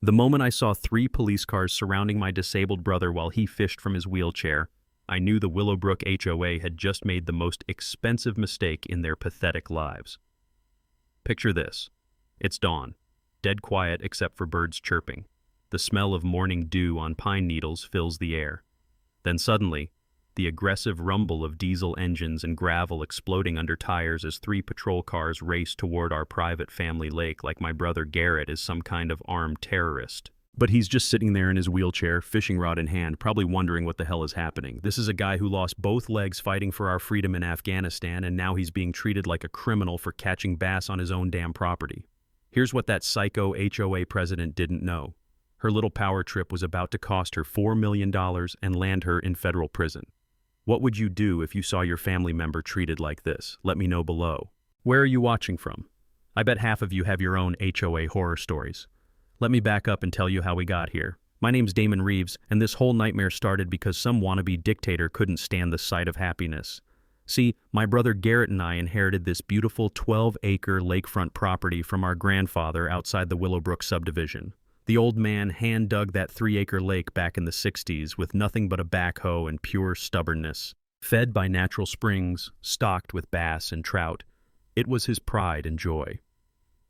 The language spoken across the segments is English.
The moment I saw 3 police cars surrounding my disabled brother while he fished from his wheelchair, I knew the Willowbrook HOA had just made the most expensive mistake in their pathetic lives. Picture this. It's dawn, dead quiet except for birds chirping. The smell of morning dew on pine needles fills the air. Then suddenly, the aggressive rumble of diesel engines and gravel exploding under tires as 3 patrol cars race toward our private family lake like my brother Garrett is some kind of armed terrorist. But he's just sitting there in his wheelchair, fishing rod in hand, probably wondering what the hell is happening. This is a guy who lost both legs fighting for our freedom in Afghanistan, and now he's being treated like a criminal for catching bass on his own damn property. Here's what that psycho HOA president didn't know. Her little power trip was about to cost her $4 million and land her in federal prison. What would you do if you saw your family member treated like this? Let me know below. Where are you watching from? I bet half of you have your own HOA horror stories. Let me back up and tell you how we got here. My name's Damon Reeves, and this whole nightmare started because some wannabe dictator couldn't stand the sight of happiness. See, my brother Garrett and I inherited this beautiful 12-acre lakefront property from our grandfather outside the Willowbrook subdivision. The old man hand-dug that 3-acre lake back in the 60s with nothing but a backhoe and pure stubbornness. Fed by natural springs, stocked with bass and trout, it was his pride and joy.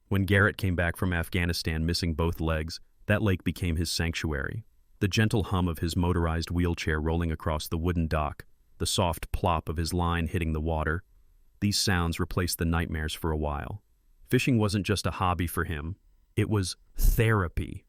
When Garrett came back from Afghanistan missing both legs, that lake became his sanctuary. The gentle hum of his motorized wheelchair rolling across the wooden dock, the soft plop of his line hitting the water, these sounds replaced the nightmares for a while. Fishing wasn't just a hobby for him, it was therapy.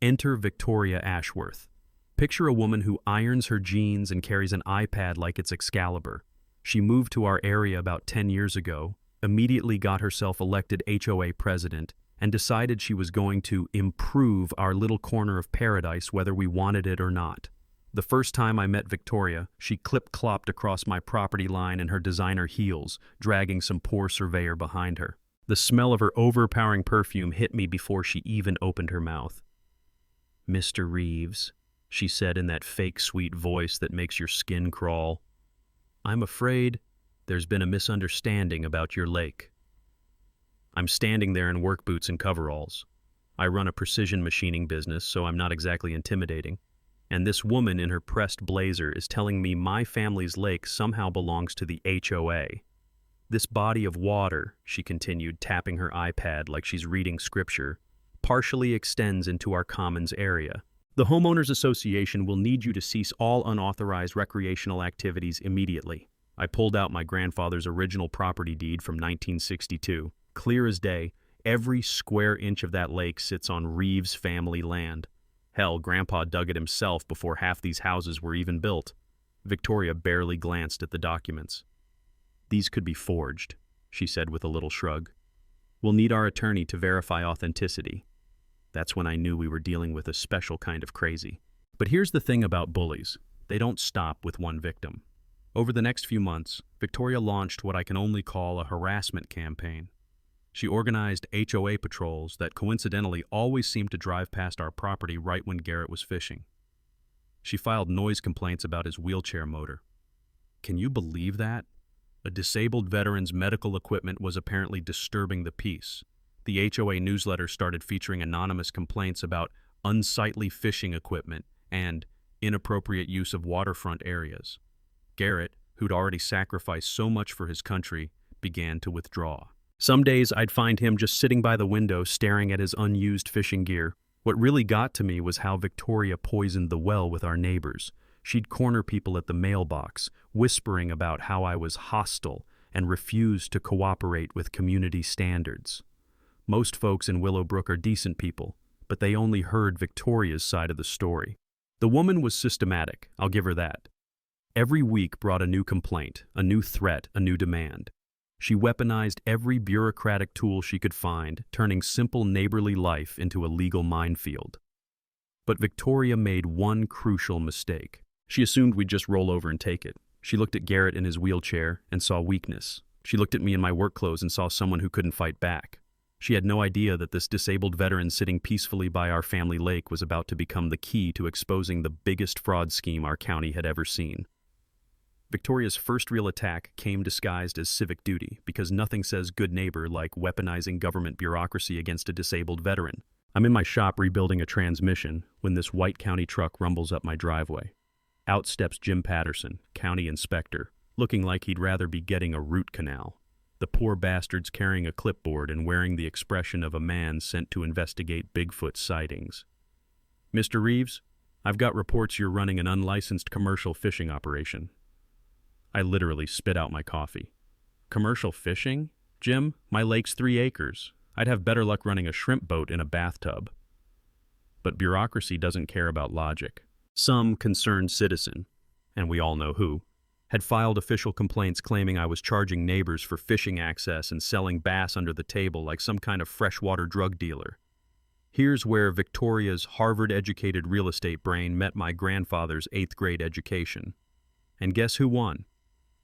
Enter Victoria Ashworth. Picture a woman who irons her jeans and carries an iPad like it's Excalibur. She moved to our area about 10 years ago, immediately got herself elected HOA president, and decided she was going to improve our little corner of paradise whether we wanted it or not. The first time I met Victoria, she clip-clopped across my property line in her designer heels, dragging some poor surveyor behind her. The smell of her overpowering perfume hit me before she even opened her mouth. "Mr. Reeves," she said in that fake sweet voice that makes your skin crawl, "I'm afraid there's been a misunderstanding about your lake." I'm standing there in work boots and coveralls. I run a precision machining business, so I'm not exactly intimidating. And this woman in her pressed blazer is telling me my family's lake somehow belongs to the HOA. This body of water, she continued, tapping her iPad like she's reading scripture, partially extends into our commons area. The Homeowners Association will need you to cease all unauthorized recreational activities immediately. I pulled out my grandfather's original property deed from 1962. Clear as day, every square inch of that lake sits on Reeves family land. Hell, Grandpa dug it himself before half these houses were even built. Victoria barely glanced at the documents. "These could be forged," she said with a little shrug. "We'll need our attorney to verify authenticity." That's when I knew we were dealing with a special kind of crazy. But here's the thing about bullies. They don't stop with one victim. Over the next few months, Victoria launched what I can only call a harassment campaign. She organized HOA patrols that coincidentally always seemed to drive past our property right when Garrett was fishing. She filed noise complaints about his wheelchair motor. Can you believe that? A disabled veteran's medical equipment was apparently disturbing the peace. The HOA newsletter started featuring anonymous complaints about unsightly fishing equipment and inappropriate use of waterfront areas. Garrett, who'd already sacrificed so much for his country, began to withdraw. Some days I'd find him just sitting by the window staring at his unused fishing gear. What really got to me was how Victoria poisoned the well with our neighbors. She'd corner people at the mailbox, whispering about how I was hostile and refused to cooperate with community standards. Most folks in Willowbrook are decent people, but they only heard Victoria's side of the story. The woman was systematic, I'll give her that. Every week brought a new complaint, a new threat, a new demand. She weaponized every bureaucratic tool she could find, turning simple neighborly life into a legal minefield. But Victoria made one crucial mistake. She assumed we'd just roll over and take it. She looked at Garrett in his wheelchair and saw weakness. She looked at me in my work clothes and saw someone who couldn't fight back. She had no idea that this disabled veteran sitting peacefully by our family lake was about to become the key to exposing the biggest fraud scheme our county had ever seen. Victoria's first real attack came disguised as civic duty, because nothing says good neighbor like weaponizing government bureaucracy against a disabled veteran. I'm in my shop rebuilding a transmission when this white county truck rumbles up my driveway. Out steps Jim Patterson, county inspector, looking like he'd rather be getting a root canal. The poor bastard's carrying a clipboard and wearing the expression of a man sent to investigate Bigfoot sightings. "Mr. Reeves, I've got reports you're running an unlicensed commercial fishing operation." I literally spit out my coffee. "Commercial fishing? Jim, my lake's 3 acres. I'd have better luck running a shrimp boat in a bathtub." But bureaucracy doesn't care about logic. Some concerned citizen, and we all know who, had filed official complaints claiming I was charging neighbors for fishing access and selling bass under the table like some kind of freshwater drug dealer. Here's where Victoria's Harvard-educated real estate brain met my grandfather's 8th-grade education. And guess who won?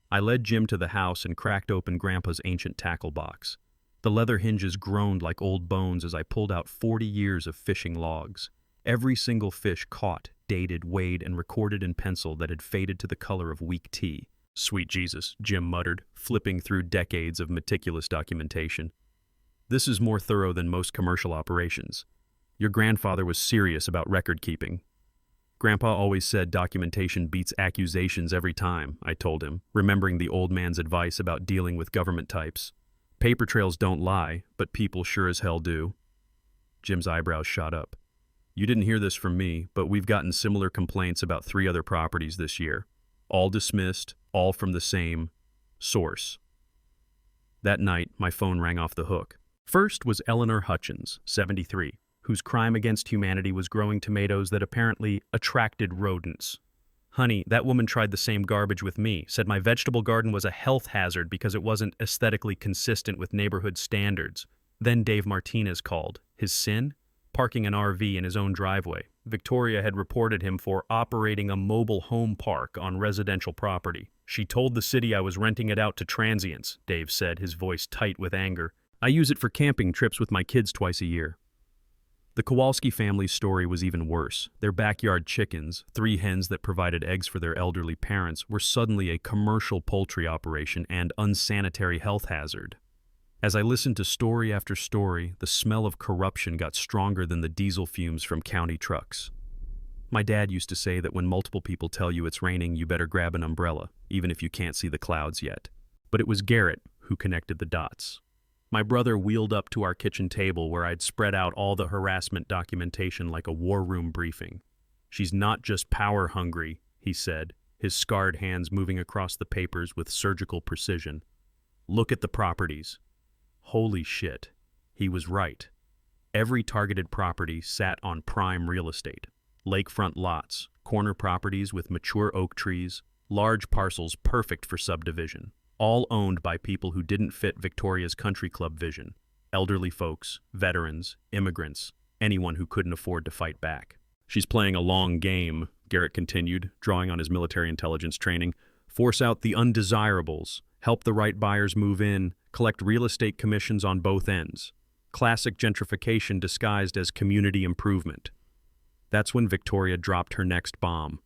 I led Jim to the house and cracked open Grandpa's ancient tackle box. The leather hinges groaned like old bones as I pulled out 40 years of fishing logs. Every single fish caught, dated, weighed, and recorded in pencil that had faded to the color of weak tea. "Sweet Jesus," Jim muttered, flipping through decades of meticulous documentation. "This is more thorough than most commercial operations. Your grandfather was serious about record keeping." "Grandpa always said documentation beats accusations every time," I told him, remembering the old man's advice about dealing with government types. "Paper trails don't lie, but people sure as hell do." Jim's eyebrows shot up. "You didn't hear this from me, but we've gotten similar complaints about 3 other properties this year. All dismissed, all from the same source." That night, my phone rang off the hook. First was Eleanor Hutchins, 73, whose crime against humanity was growing tomatoes that apparently attracted rodents. "Honey, that woman tried the same garbage with me, said my vegetable garden was a health hazard because it wasn't aesthetically consistent with neighborhood standards." Then Dave Martinez called. His sin? Parking an RV in his own driveway. Victoria had reported him for operating a mobile home park on residential property. "She told the city I was renting it out to transients," Dave said, his voice tight with anger. "I use it for camping trips with my kids twice a year." The Kowalski family's story was even worse. Their backyard chickens, 3 hens that provided eggs for their elderly parents, were suddenly a commercial poultry operation and unsanitary health hazard. As I listened to story after story, the smell of corruption got stronger than the diesel fumes from county trucks. My dad used to say that when multiple people tell you it's raining, you better grab an umbrella, even if you can't see the clouds yet. But it was Garrett who connected the dots. My brother wheeled up to our kitchen table where I'd spread out all the harassment documentation like a war room briefing. "She's not just power hungry," he said, his scarred hands moving across the papers with surgical precision. "Look at the properties." Holy shit, he was right. Every targeted property sat on prime real estate. Lakefront lots, corner properties with mature oak trees, large parcels perfect for subdivision. All owned by people who didn't fit Victoria's country club vision. Elderly folks, veterans, immigrants, anyone who couldn't afford to fight back. "She's playing a long game," Garrett continued, drawing on his military intelligence training. "Force out the undesirables, help the right buyers move in, collect real estate commissions on both ends. Classic gentrification disguised as community improvement." That's when Victoria dropped her next bomb.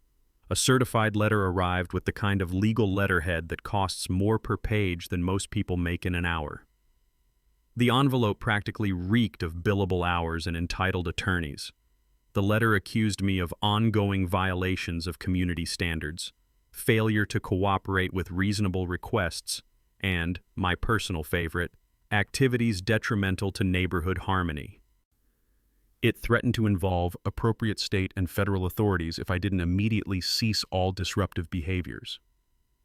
A certified letter arrived with the kind of legal letterhead that costs more per page than most people make in an hour. The envelope practically reeked of billable hours and entitled attorneys. The letter accused me of ongoing violations of community standards, failure to cooperate with reasonable requests, and, my personal favorite, activities detrimental to neighborhood harmony. It threatened to involve appropriate state and federal authorities if I didn't immediately cease all disruptive behaviors.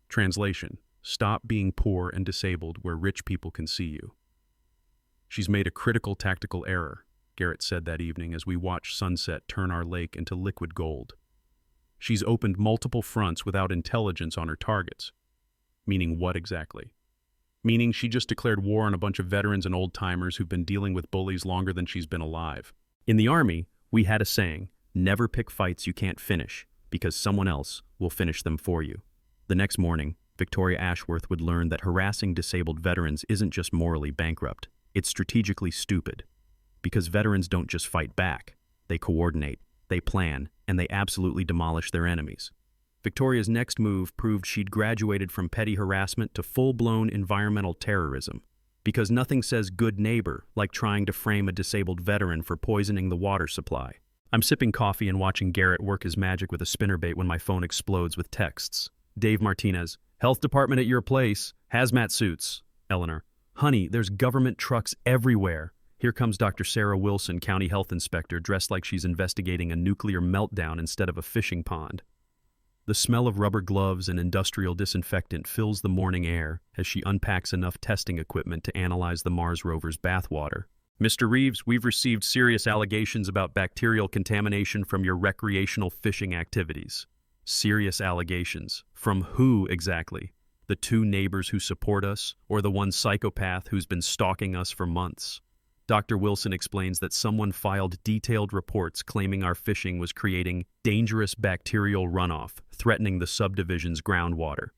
Translation: stop being poor and disabled where rich people can see you. "She's made a critical tactical error," Garrett said that evening as we watched sunset turn our lake into liquid gold. "She's opened multiple fronts without intelligence on her targets." Meaning what exactly? Meaning she just declared war on a bunch of veterans and old-timers who've been dealing with bullies longer than she's been alive. In the Army, we had a saying, never pick fights you can't finish, because someone else will finish them for you. The next morning, Victoria Ashworth would learn that harassing disabled veterans isn't just morally bankrupt, it's strategically stupid. Because veterans don't just fight back, they coordinate, they plan, and they absolutely demolish their enemies. Victoria's next move proved she'd graduated from petty harassment to full-blown environmental terrorism. Because nothing says good neighbor like trying to frame a disabled veteran for poisoning the water supply. I'm sipping coffee and watching Garrett work his magic with a spinnerbait when my phone explodes with texts. Dave Martinez, health department at your place, hazmat suits. Eleanor, honey, there's government trucks everywhere. Here comes Dr. Sarah Wilson, county health inspector, dressed like she's investigating a nuclear meltdown instead of a fishing pond. The smell of rubber gloves and industrial disinfectant fills the morning air as she unpacks enough testing equipment to analyze the Mars rover's bathwater. Mr. Reeves, we've received serious allegations about bacterial contamination from your recreational fishing activities. Serious allegations. From who exactly? The two neighbors who support us, or the one psychopath who's been stalking us for months? Dr. Wilson explains that someone filed detailed reports claiming our fishing was creating dangerous bacterial runoff, threatening the subdivision's groundwater.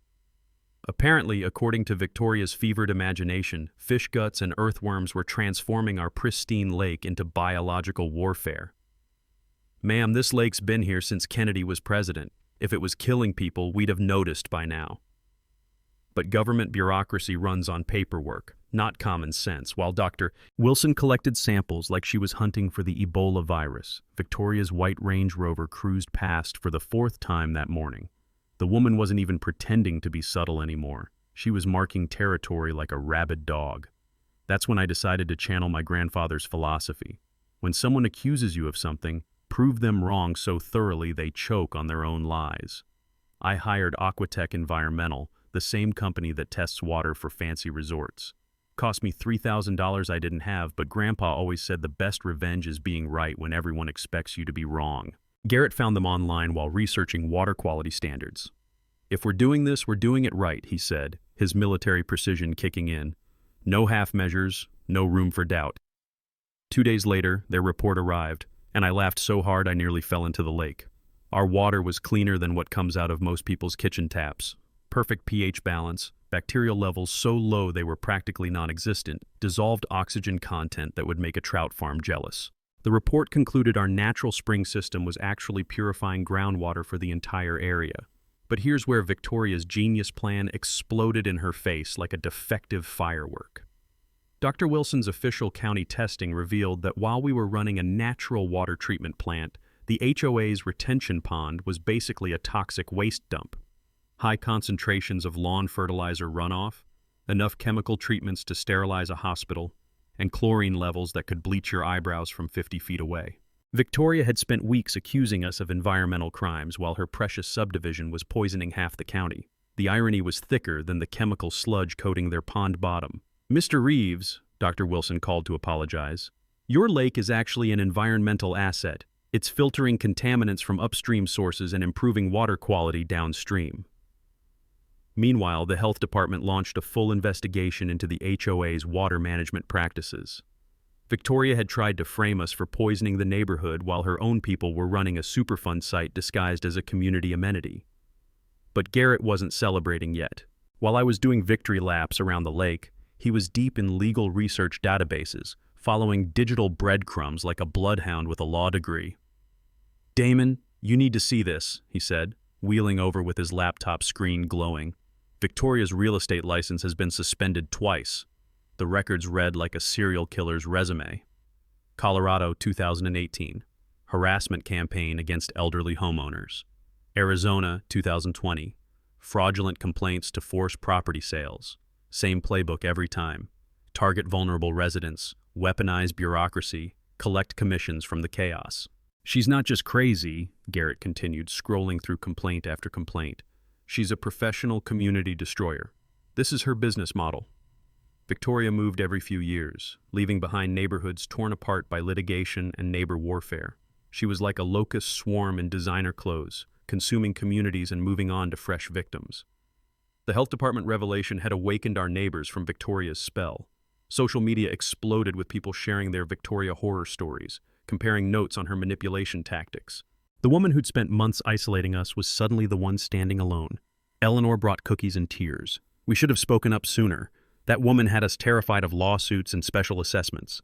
Apparently, according to Victoria's fevered imagination, fish guts and earthworms were transforming our pristine lake into biological warfare. Ma'am, this lake's been here since Kennedy was president. If it was killing people, we'd have noticed by now. But government bureaucracy runs on paperwork, not common sense. While Dr. Wilson collected samples like she was hunting for the Ebola virus, Victoria's white Range Rover cruised past for the fourth time that morning. The woman wasn't even pretending to be subtle anymore. She was marking territory like a rabid dog. That's when I decided to channel my grandfather's philosophy. When someone accuses you of something, prove them wrong so thoroughly they choke on their own lies. I hired Aquatech Environmental, the same company that tests water for fancy resorts. Cost me $3,000 I didn't have, but Grandpa always said the best revenge is being right when everyone expects you to be wrong. Garrett found them online while researching water quality standards. If we're doing this, we're doing it right, he said, his military precision kicking in. No half measures, no room for doubt. 2 days later, their report arrived, and I laughed so hard I nearly fell into the lake. Our water was cleaner than what comes out of most people's kitchen taps. Perfect pH balance, bacterial levels so low they were practically non-existent, dissolved oxygen content that would make a trout farm jealous. The report concluded our natural spring system was actually purifying groundwater for the entire area. But here's where Victoria's genius plan exploded in her face like a defective firework. Dr. Wilson's official county testing revealed that while we were running a natural water treatment plant, the HOA's retention pond was basically a toxic waste dump. High concentrations of lawn fertilizer runoff, enough chemical treatments to sterilize a hospital, and chlorine levels that could bleach your eyebrows from 50 feet away. Victoria had spent weeks accusing us of environmental crimes while her precious subdivision was poisoning half the county. The irony was thicker than the chemical sludge coating their pond bottom. Mr. Reeves, Dr. Wilson called to apologize, your lake is actually an environmental asset. It's filtering contaminants from upstream sources and improving water quality downstream. Meanwhile, the health department launched a full investigation into the HOA's water management practices. Victoria had tried to frame us for poisoning the neighborhood while her own people were running a Superfund site disguised as a community amenity. But Garrett wasn't celebrating yet. While I was doing victory laps around the lake, he was deep in legal research databases, following digital breadcrumbs like a bloodhound with a law degree. Damon, you need to see this, he said, wheeling over with his laptop screen glowing. Victoria's real estate license has been suspended twice. The records read like a serial killer's resume. Colorado 2018, harassment campaign against elderly homeowners. Arizona 2020, fraudulent complaints to force property sales. Same playbook every time. Target vulnerable residents, weaponize bureaucracy, collect commissions from the chaos. She's not just crazy, Garrett continued, scrolling through complaint after complaint. She's a professional community destroyer. This is her business model. Victoria moved every few years, leaving behind neighborhoods torn apart by litigation and neighbor warfare. She was like a locust swarm in designer clothes, consuming communities and moving on to fresh victims. The health department revelation had awakened our neighbors from Victoria's spell. Social media exploded with people sharing their Victoria horror stories, comparing notes on her manipulation tactics. The woman who'd spent months isolating us was suddenly the one standing alone. Eleanor brought cookies and tears. We should have spoken up sooner. That woman had us terrified of lawsuits and special assessments.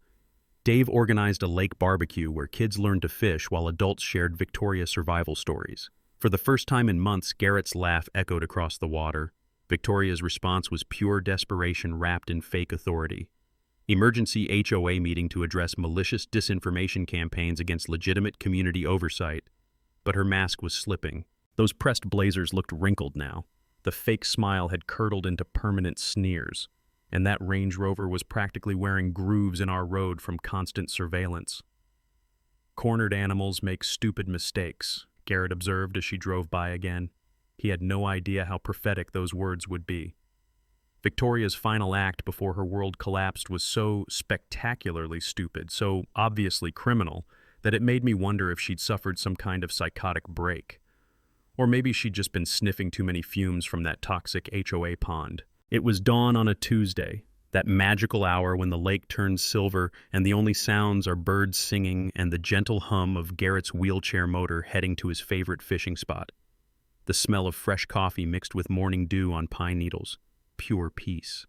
Dave organized a lake barbecue where kids learned to fish while adults shared Victoria survival stories. For the first time in months, Garrett's laugh echoed across the water. Victoria's response was pure desperation wrapped in fake authority. Emergency HOA meeting to address malicious disinformation campaigns against legitimate community oversight. But her mask was slipping. Those pressed blazers looked wrinkled now. The fake smile had curdled into permanent sneers, and that Range Rover was practically wearing grooves in our road from constant surveillance. "Cornered animals make stupid mistakes," Garrett observed as she drove by again. He had no idea how prophetic those words would be. Victoria's final act before her world collapsed was so spectacularly stupid, so obviously criminal, that it made me wonder if she'd suffered some kind of psychotic break. Or maybe she'd just been sniffing too many fumes from that toxic HOA pond. It was dawn on a Tuesday, that magical hour when the lake turns silver and the only sounds are birds singing and the gentle hum of Garrett's wheelchair motor heading to his favorite fishing spot. The smell of fresh coffee mixed with morning dew on pine needles. Pure peace.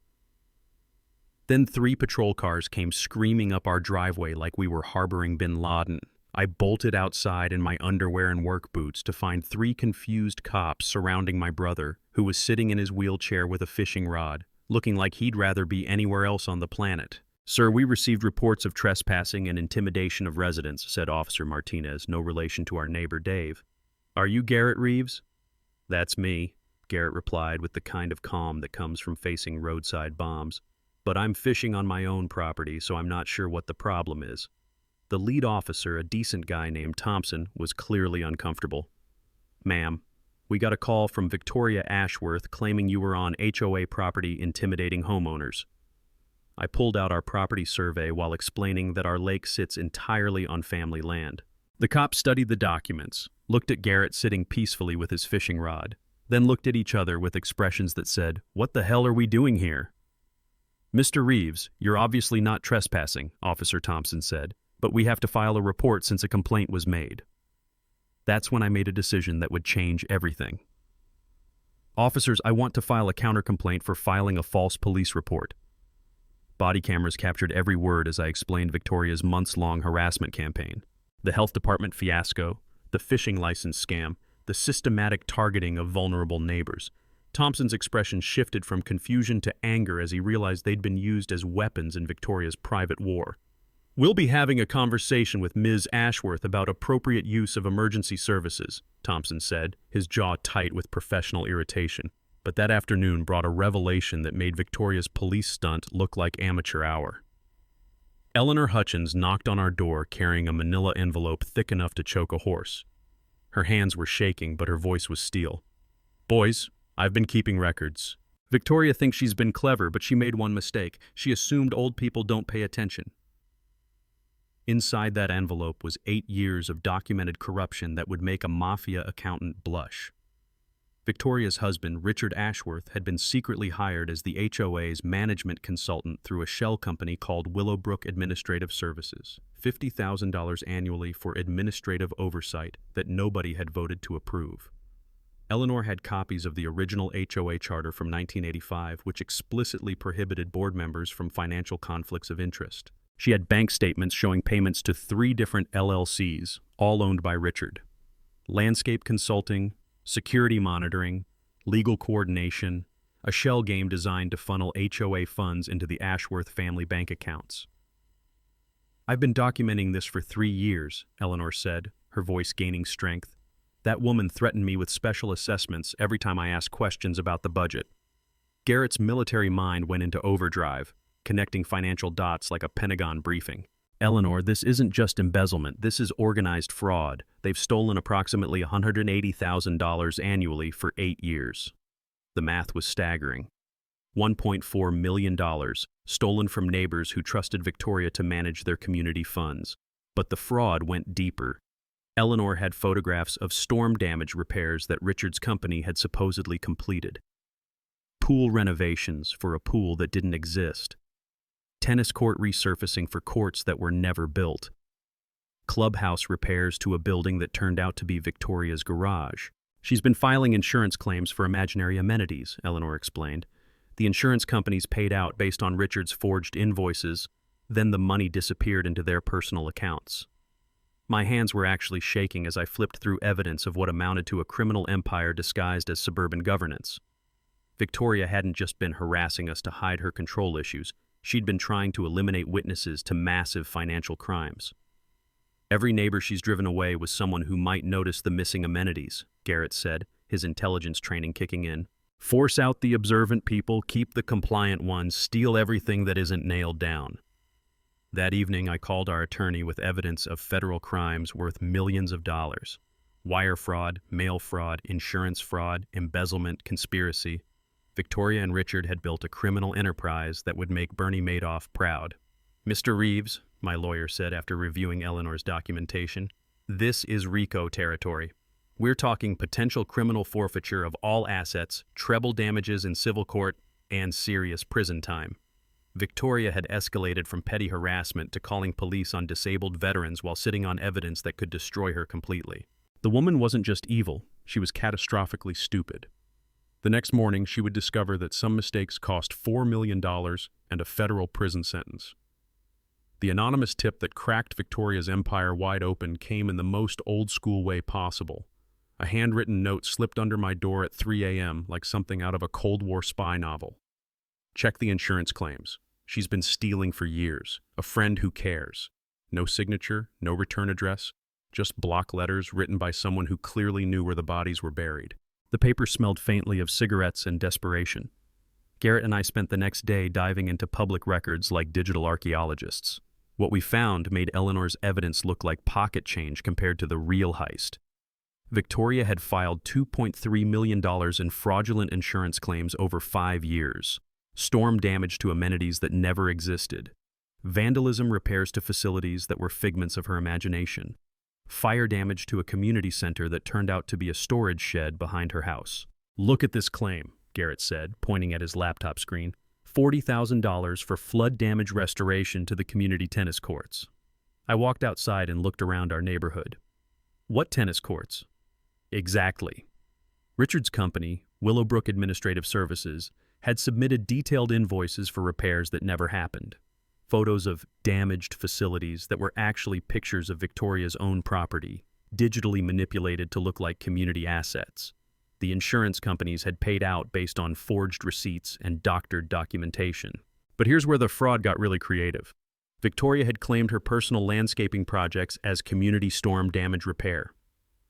Then 3 patrol cars came screaming up our driveway like we were harboring bin Laden. I bolted outside in my underwear and work boots to find 3 confused cops surrounding my brother, who was sitting in his wheelchair with a fishing rod, looking like he'd rather be anywhere else on the planet. "Sir, we received reports of trespassing and intimidation of residents," said Officer Martinez, no relation to our neighbor Dave. "Are you Garrett Reeves?" "That's me," Garrett replied with the kind of calm that comes from facing roadside bombs. "But I'm fishing on my own property, so I'm not sure what the problem is." The lead officer, a decent guy named Thompson, was clearly uncomfortable. "Ma'am, we got a call from Victoria Ashworth claiming you were on HOA property intimidating homeowners." I pulled out our property survey while explaining that our lake sits entirely on family land. The cop studied the documents, looked at Garrett sitting peacefully with his fishing rod, then looked at each other with expressions that said, "What the hell are we doing here?" "Mr. Reeves, you're obviously not trespassing," Officer Thompson said, "but we have to file a report since a complaint was made." That's when I made a decision that would change everything. "Officers, I want to file a counter-complaint for filing a false police report." Body cameras captured every word as I explained Victoria's months-long harassment campaign. The health department fiasco, the fishing license scam, the systematic targeting of vulnerable neighbors. Thompson's expression shifted from confusion to anger as he realized they'd been used as weapons in Victoria's private war. "We'll be having a conversation with Ms. Ashworth about appropriate use of emergency services," Thompson said, his jaw tight with professional irritation. But that afternoon brought a revelation that made Victoria's police stunt look like amateur hour. Eleanor Hutchins knocked on our door carrying a manila envelope thick enough to choke a horse. Her hands were shaking, but her voice was steel. "Boys, I've been keeping records. Victoria thinks she's been clever, but she made one mistake. She assumed old people don't pay attention." Inside that envelope was 8 years of documented corruption that would make a mafia accountant blush. Victoria's husband, Richard Ashworth, had been secretly hired as the HOA's management consultant through a shell company called Willowbrook Administrative Services, $50,000 annually for administrative oversight that nobody had voted to approve. Eleanor had copies of the original HOA charter from 1985, which explicitly prohibited board members from financial conflicts of interest. She had bank statements showing payments to 3 different LLCs, all owned by Richard. Landscape consulting, security monitoring, legal coordination, a shell game designed to funnel HOA funds into the Ashworth family bank accounts. "I've been documenting this for 3 years, Eleanor said, her voice gaining strength. "That woman threatened me with special assessments every time I asked questions about the budget." Garrett's military mind went into overdrive, connecting financial dots like a Pentagon briefing. "Eleanor, this isn't just embezzlement, this is organized fraud. They've stolen approximately $180,000 annually for 8 years. The math was staggering. $1.4 million stolen from neighbors who trusted Victoria to manage their community funds. But the fraud went deeper. Eleanor had photographs of storm damage repairs that Richard's company had supposedly completed. Pool renovations for a pool that didn't exist. Tennis court resurfacing for courts that were never built. Clubhouse repairs to a building that turned out to be Victoria's garage. "She's been filing insurance claims for imaginary amenities," Eleanor explained. "The insurance companies paid out based on Richard's forged invoices, then the money disappeared into their personal accounts." My hands were actually shaking as I flipped through evidence of what amounted to a criminal empire disguised as suburban governance. Victoria hadn't just been harassing us to hide her control issues, she'd been trying to eliminate witnesses to massive financial crimes. Every neighbor she's driven away was someone who might notice the missing amenities, Garrett said, his intelligence training kicking in. Force out the observant people, keep the compliant ones, steal everything that isn't nailed down. That evening, I called our attorney with evidence of federal crimes worth millions of dollars. Wire fraud, mail fraud, insurance fraud, embezzlement, conspiracy. Victoria and Richard had built a criminal enterprise that would make Bernie Madoff proud. Mr. Reeves, my lawyer said after reviewing Eleanor's documentation, this is RICO territory. We're talking potential criminal forfeiture of all assets, treble damages in civil court, and serious prison time. Victoria had escalated from petty harassment to calling police on disabled veterans while sitting on evidence that could destroy her completely. The woman wasn't just evil, she was catastrophically stupid. The next morning, she would discover that some mistakes cost $4 million and a federal prison sentence. The anonymous tip that cracked Victoria's empire wide open came in the most old-school way possible. A handwritten note slipped under my door at 3 a.m. like something out of a Cold War spy novel. Check the insurance claims. She's been stealing for years. A friend who cares. No signature, no return address, just block letters written by someone who clearly knew where the bodies were buried. The paper smelled faintly of cigarettes and desperation. Garrett and I spent the next day diving into public records like digital archaeologists. What we found made Eleanor's evidence look like pocket change compared to the real heist. Victoria had filed $2.3 million in fraudulent insurance claims over 5 years. Storm damage to amenities that never existed. Vandalism repairs to facilities that were figments of her imagination. Fire damage to a community center that turned out to be a storage shed behind her house. Look at this claim, Garrett said, pointing at his laptop screen. $40,000 for flood damage restoration to the community tennis courts. I walked outside and looked around our neighborhood. What tennis courts? Exactly. Richard's company, Willowbrook Administrative Services, had submitted detailed invoices for repairs that never happened. Photos of damaged facilities that were actually pictures of Victoria's own property, digitally manipulated to look like community assets. The insurance companies had paid out based on forged receipts and doctored documentation. But here's where the fraud got really creative. Victoria had claimed her personal landscaping projects as community storm damage repair.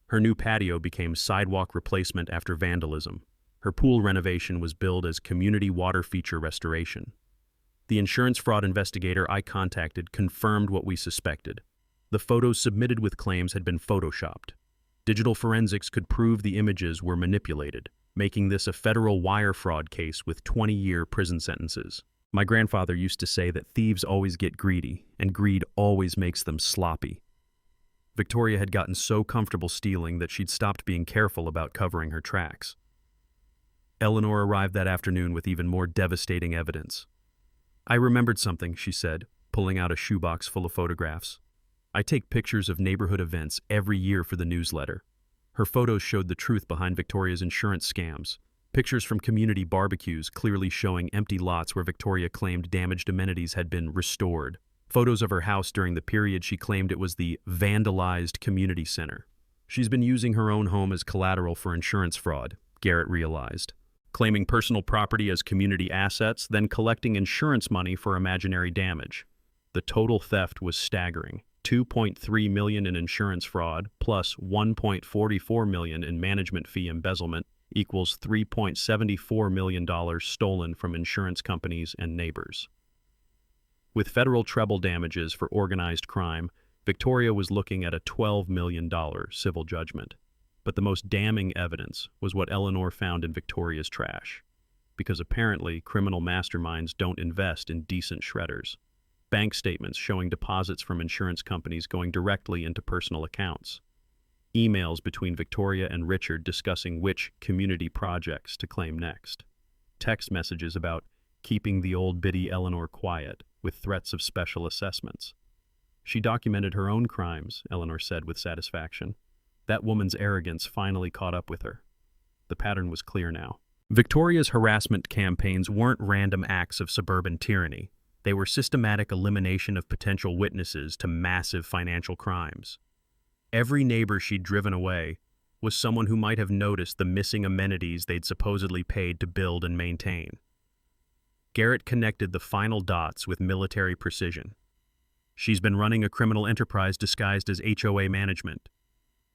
Her new patio became sidewalk replacement after vandalism. Her pool renovation was billed as community water feature restoration. The insurance fraud investigator I contacted confirmed what we suspected. The photos submitted with claims had been photoshopped. Digital forensics could prove the images were manipulated, making this a federal wire fraud case with 20-year prison sentences. My grandfather used to say that thieves always get greedy, and greed always makes them sloppy. Victoria had gotten so comfortable stealing that she'd stopped being careful about covering her tracks. Eleanor arrived that afternoon with even more devastating evidence. I remembered something, she said, pulling out a shoebox full of photographs. I take pictures of neighborhood events every year for the newsletter. Her photos showed the truth behind Victoria's insurance scams. Pictures from community barbecues clearly showing empty lots where Victoria claimed damaged amenities had been restored. Photos of her house during the period she claimed it was the vandalized community center. She's been using her own home as collateral for insurance fraud, Garrett realized. Claiming personal property as community assets, then collecting insurance money for imaginary damage. The total theft was staggering. $2.3 million in insurance fraud plus $1.44 million in management fee embezzlement equals $3.74 million stolen from insurance companies and neighbors. With federal treble damages for organized crime, Victoria was looking at a $12 million civil judgment. But the most damning evidence was what Eleanor found in Victoria's trash. Because apparently, criminal masterminds don't invest in decent shredders. Bank statements showing deposits from insurance companies going directly into personal accounts. Emails between Victoria and Richard discussing which community projects to claim next. Text messages about keeping the old biddy Eleanor quiet, with threats of special assessments. She documented her own crimes, Eleanor said with satisfaction. That woman's arrogance finally caught up with her. The pattern was clear now. Victoria's harassment campaigns weren't random acts of suburban tyranny. They were systematic elimination of potential witnesses to massive financial crimes. Every neighbor she'd driven away was someone who might have noticed the missing amenities they'd supposedly paid to build and maintain. Garrett connected the final dots with military precision. She's been running a criminal enterprise disguised as HOA management.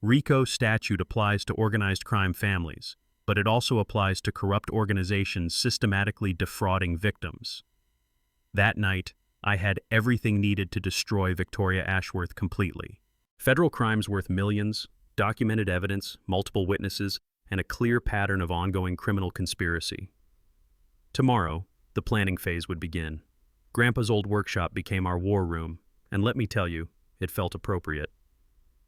RICO statute applies to organized crime families, but it also applies to corrupt organizations systematically defrauding victims. That night, I had everything needed to destroy Victoria Ashworth completely. Federal crimes worth millions, documented evidence, multiple witnesses, and a clear pattern of ongoing criminal conspiracy. Tomorrow, the planning phase would begin. Grandpa's old workshop became our war room, and let me tell you, it felt appropriate.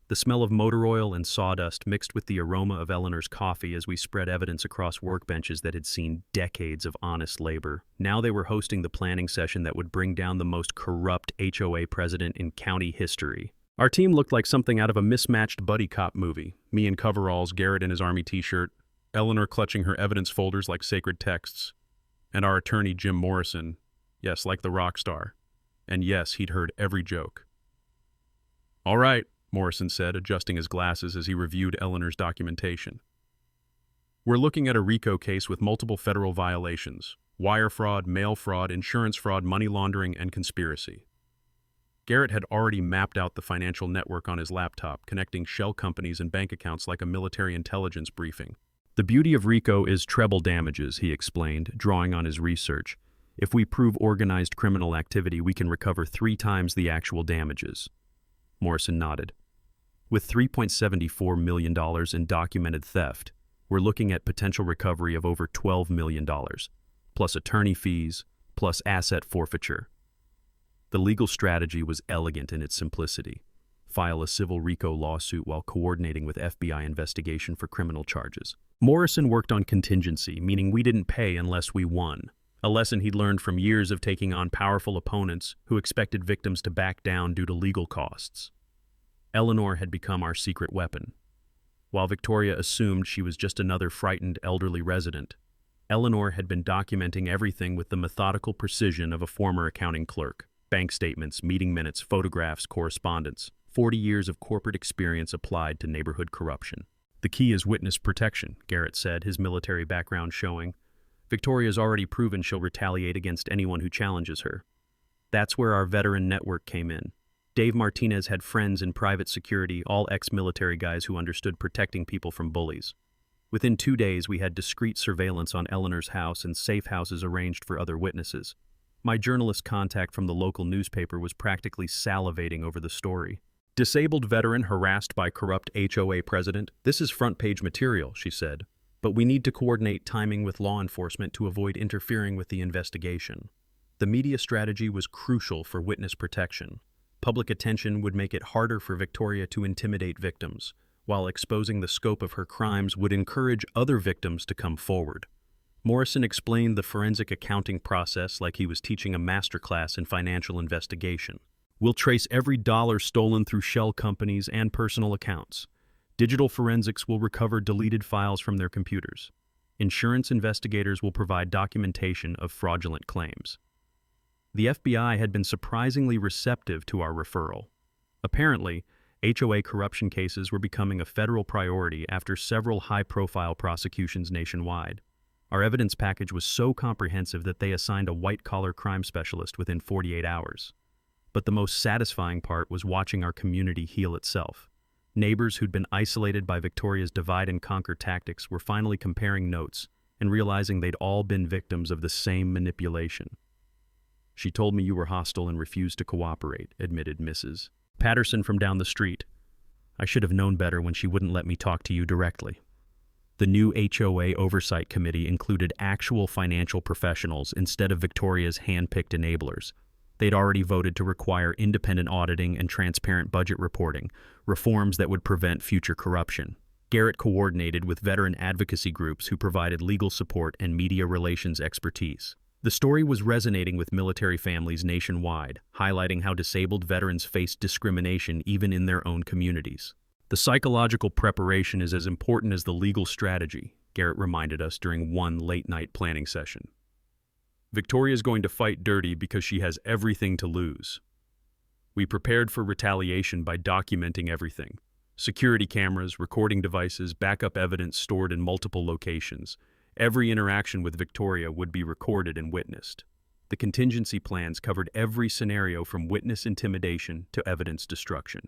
The smell of motor oil and sawdust mixed with the aroma of Eleanor's coffee as we spread evidence across workbenches that had seen decades of honest labor. Now they were hosting the planning session that would bring down the most corrupt HOA president in county history. Our team looked like something out of a mismatched buddy cop movie. Me in coveralls, Garrett in his army t-shirt, Eleanor clutching her evidence folders like sacred texts, and our attorney Jim Morrison, yes, like the rock star. And yes, he'd heard every joke. "All right," Morrison said, adjusting his glasses as he reviewed Eleanor's documentation. "We're looking at a RICO case with multiple federal violations: wire fraud, mail fraud, insurance fraud, money laundering, and conspiracy." Garrett had already mapped out the financial network on his laptop, connecting shell companies and bank accounts like a military intelligence briefing. "The beauty of RICO is treble damages," he explained, drawing on his research. "If we prove organized criminal activity, we can recover 3 times the actual damages." Morrison nodded. "With $3.74 million in documented theft, we're looking at potential recovery of over $12 million, plus attorney fees, plus asset forfeiture." The legal strategy was elegant in its simplicity. File a civil RICO lawsuit while coordinating with FBI investigation for criminal charges. Morrison worked on contingency, meaning we didn't pay unless we won, a lesson he'd learned from years of taking on powerful opponents who expected victims to back down due to legal costs. Eleanor had become our secret weapon. While Victoria assumed she was just another frightened elderly resident, Eleanor had been documenting everything with the methodical precision of a former accounting clerk. Bank statements, meeting minutes, photographs, correspondence. 40 years of corporate experience applied to neighborhood corruption. "The key is witness protection," Garrett said, his military background showing. "Victoria's already proven she'll retaliate against anyone who challenges her. That's where our veteran network came in. Dave Martinez had friends in private security, all ex-military guys who understood protecting people from bullies. Within 2 days, we had discreet surveillance on Eleanor's house and safe houses arranged for other witnesses. My journalist contact from the local newspaper was practically salivating over the story. "Disabled veteran harassed by corrupt HOA president. This is front-page material," she said. "But we need to coordinate timing with law enforcement to avoid interfering with the investigation." The media strategy was crucial for witness protection. Public attention would make it harder for Victoria to intimidate victims, while exposing the scope of her crimes would encourage other victims to come forward. Morrison explained the forensic accounting process like he was teaching a masterclass in financial investigation. "We'll trace every dollar stolen through shell companies and personal accounts. Digital forensics will recover deleted files from their computers. Insurance investigators will provide documentation of fraudulent claims." The FBI had been surprisingly receptive to our referral. Apparently, HOA corruption cases were becoming a federal priority after several high-profile prosecutions nationwide. Our evidence package was so comprehensive that they assigned a white-collar crime specialist within 48 hours. But the most satisfying part was watching our community heal itself. Neighbors who'd been isolated by Victoria's divide-and-conquer tactics were finally comparing notes and realizing they'd all been victims of the same manipulation. "She told me you were hostile and refused to cooperate," admitted Mrs. Patterson from down the street. "I should have known better when she wouldn't let me talk to you directly." The new HOA Oversight Committee included actual financial professionals instead of Victoria's hand-picked enablers. They'd already voted to require independent auditing and transparent budget reporting, reforms that would prevent future corruption. Garrett coordinated with veteran advocacy groups who provided legal support and media relations expertise. The story was resonating with military families nationwide, highlighting how disabled veterans face discrimination even in their own communities. "The psychological preparation is as important as the legal strategy," Garrett reminded us during one late-night planning session. "Victoria's going to fight dirty because she has everything to lose. We prepared for retaliation by documenting everything. Security cameras, recording devices, backup evidence stored in multiple locations. Every interaction with Victoria would be recorded and witnessed. The contingency plans covered every scenario from witness intimidation to evidence destruction.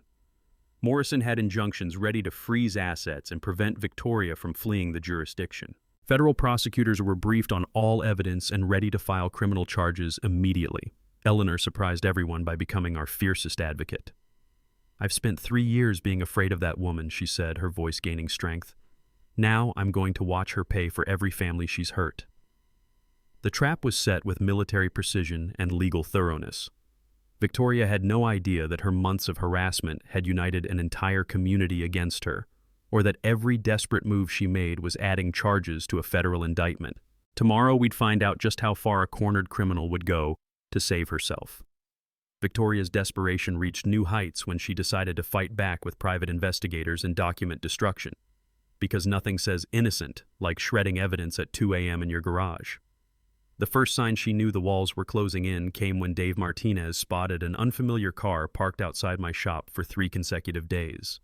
Morrison had injunctions ready to freeze assets and prevent Victoria from fleeing the jurisdiction. Federal prosecutors were briefed on all evidence and ready to file criminal charges immediately. Eleanor surprised everyone by becoming our fiercest advocate. "I've spent 3 years being afraid of that woman," she said, her voice gaining strength. "Now I'm going to watch her pay for every family she's hurt." The trap was set with military precision and legal thoroughness. Victoria had no idea that her months of harassment had united an entire community against her, or that every desperate move she made was adding charges to a federal indictment. Tomorrow we'd find out just how far a cornered criminal would go to save herself. Victoria's desperation reached new heights when she decided to fight back with private investigators and document destruction. Because nothing says innocent like shredding evidence at 2 a.m. in your garage. The first sign she knew the walls were closing in came when Dave Martinez spotted an unfamiliar car parked outside my shop for 3 consecutive days.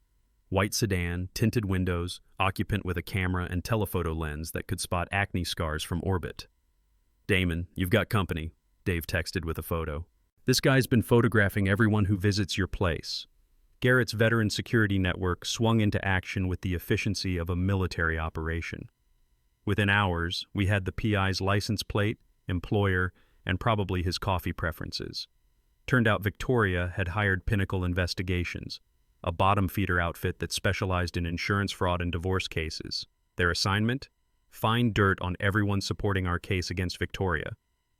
White sedan, tinted windows, occupant with a camera and telephoto lens that could spot acne scars from orbit. "Damon, you've got company," Dave texted with a photo. "This guy's been photographing everyone who visits your place." Garrett's veteran security network swung into action with the efficiency of a military operation. Within hours, we had the PI's license plate, employer, and probably his coffee preferences. Turned out Victoria had hired Pinnacle Investigations, a bottom-feeder outfit that specialized in insurance fraud and divorce cases. Their assignment? Find dirt on everyone supporting our case against Victoria.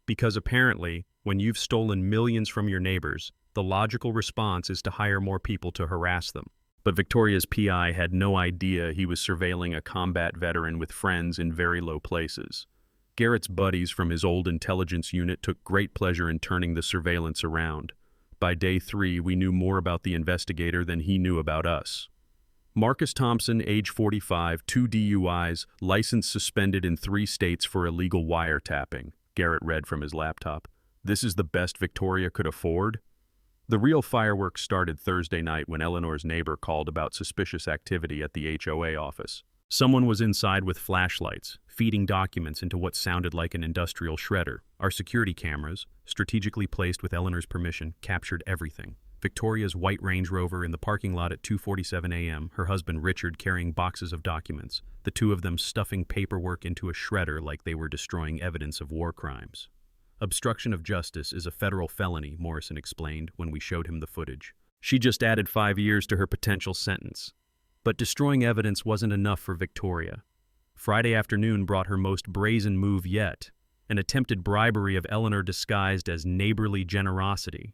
Because apparently, when you've stolen millions from your neighbors, the logical response is to hire more people to harass them. But Victoria's PI had no idea he was surveilling a combat veteran with friends in very low places. Garrett's buddies from his old intelligence unit took great pleasure in turning the surveillance around. By day 3, we knew more about the investigator than he knew about us. Marcus Thompson, age 45, 2 DUIs, license suspended in 3 states for illegal wiretapping, Garrett read from his laptop. "This is the best Victoria could afford?" The real fireworks started Thursday night when Eleanor's neighbor called about suspicious activity at the HOA office. Someone was inside with flashlights, feeding documents into what sounded like an industrial shredder. Our security cameras, strategically placed with Eleanor's permission, captured everything. Victoria's white Range Rover in the parking lot at 2:47 a.m., her husband Richard carrying boxes of documents, the two of them stuffing paperwork into a shredder like they were destroying evidence of war crimes. "Obstruction of justice is a federal felony," Morrison explained when we showed him the footage. She just added 5 years to her potential sentence. But destroying evidence wasn't enough for Victoria. Friday afternoon brought her most brazen move yet, an attempted bribery of Eleanor disguised as neighborly generosity.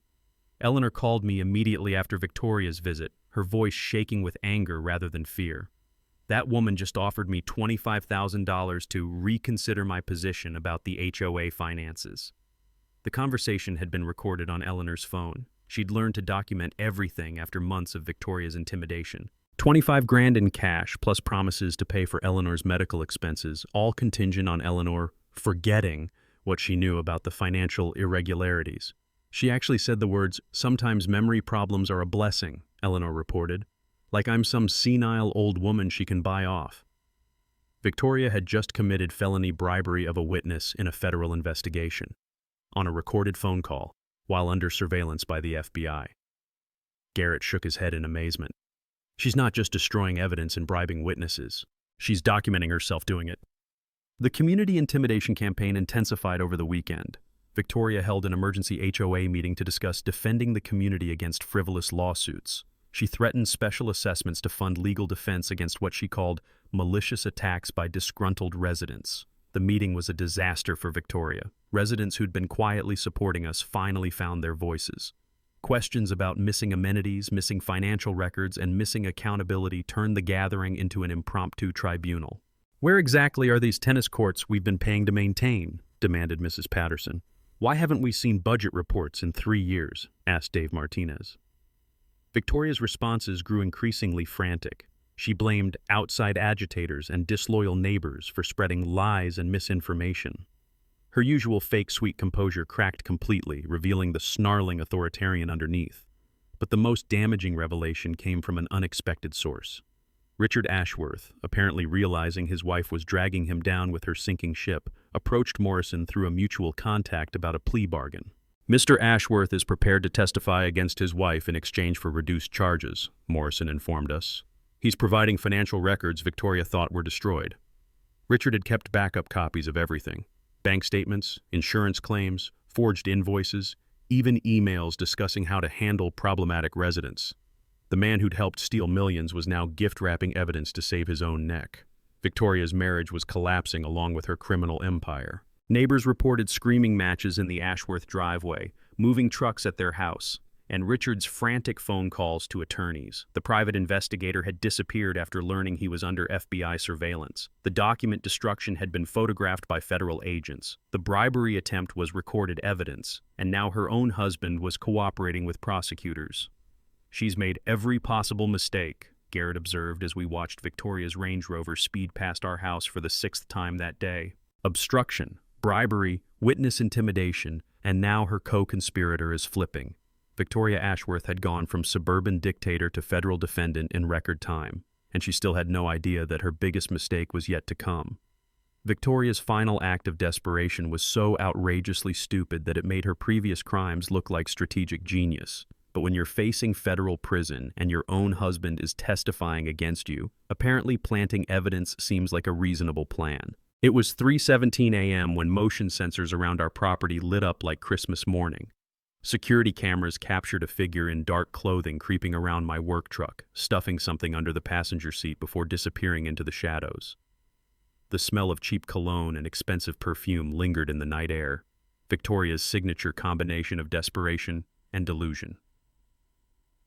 Eleanor called me immediately after Victoria's visit, her voice shaking with anger rather than fear. "That woman just offered me $25,000 to reconsider my position about the HOA finances." The conversation had been recorded on Eleanor's phone. She'd learned to document everything after months of Victoria's intimidation. 25 grand in cash, plus promises to pay for Eleanor's medical expenses, all contingent on Eleanor forgetting what she knew about the financial irregularities. She actually said the words, "Sometimes memory problems are a blessing," Eleanor reported. "Like I'm some senile old woman she can buy off." Victoria had just committed felony bribery of a witness in a federal investigation, on a recorded phone call, while under surveillance by the FBI. Garrett shook his head in amazement. "She's not just destroying evidence and bribing witnesses. She's documenting herself doing it." The community intimidation campaign intensified over the weekend. Victoria held an emergency HOA meeting to discuss defending the community against frivolous lawsuits. She threatened special assessments to fund legal defense against what she called malicious attacks by disgruntled residents. The meeting was a disaster for Victoria. Residents who'd been quietly supporting us finally found their voices. Questions about missing amenities, missing financial records, and missing accountability turned the gathering into an impromptu tribunal. "Where exactly are these tennis courts we've been paying to maintain?" demanded Mrs. Patterson. "Why haven't we seen budget reports in 3 years?" asked Dave Martinez. Victoria's responses grew increasingly frantic. She blamed outside agitators and disloyal neighbors for spreading lies and misinformation. Her usual fake sweet composure cracked completely, revealing the snarling authoritarian underneath. But the most damaging revelation came from an unexpected source. Richard Ashworth, apparently realizing his wife was dragging him down with her sinking ship, approached Morrison through a mutual contact about a plea bargain. "Mr. Ashworth is prepared to testify against his wife in exchange for reduced charges," Morrison informed us. "He's providing financial records Victoria thought were destroyed." Richard had kept backup copies of everything: bank statements, insurance claims, forged invoices, even emails discussing how to handle problematic residents. The man who'd helped steal millions was now gift-wrapping evidence to save his own neck. Victoria's marriage was collapsing along with her criminal empire. Neighbors reported screaming matches in the Ashworth driveway, moving trucks at their house, and Richard's frantic phone calls to attorneys. The private investigator had disappeared after learning he was under FBI surveillance. The document destruction had been photographed by federal agents. The bribery attempt was recorded evidence, and now her own husband was cooperating with prosecutors. "She's made every possible mistake," Garrett observed as we watched Victoria's Range Rover speed past our house for the 6th time that day. Obstruction, bribery, witness intimidation, and now her co-conspirator is flipping. Victoria Ashworth had gone from suburban dictator to federal defendant in record time, and she still had no idea that her biggest mistake was yet to come. Victoria's final act of desperation was so outrageously stupid that it made her previous crimes look like strategic genius. But when you're facing federal prison and your own husband is testifying against you, apparently planting evidence seems like a reasonable plan. It was 3:17 a.m. when motion sensors around our property lit up like Christmas morning. Security cameras captured a figure in dark clothing creeping around my work truck, stuffing something under the passenger seat before disappearing into the shadows. The smell of cheap cologne and expensive perfume lingered in the night air, Victoria's signature combination of desperation and delusion.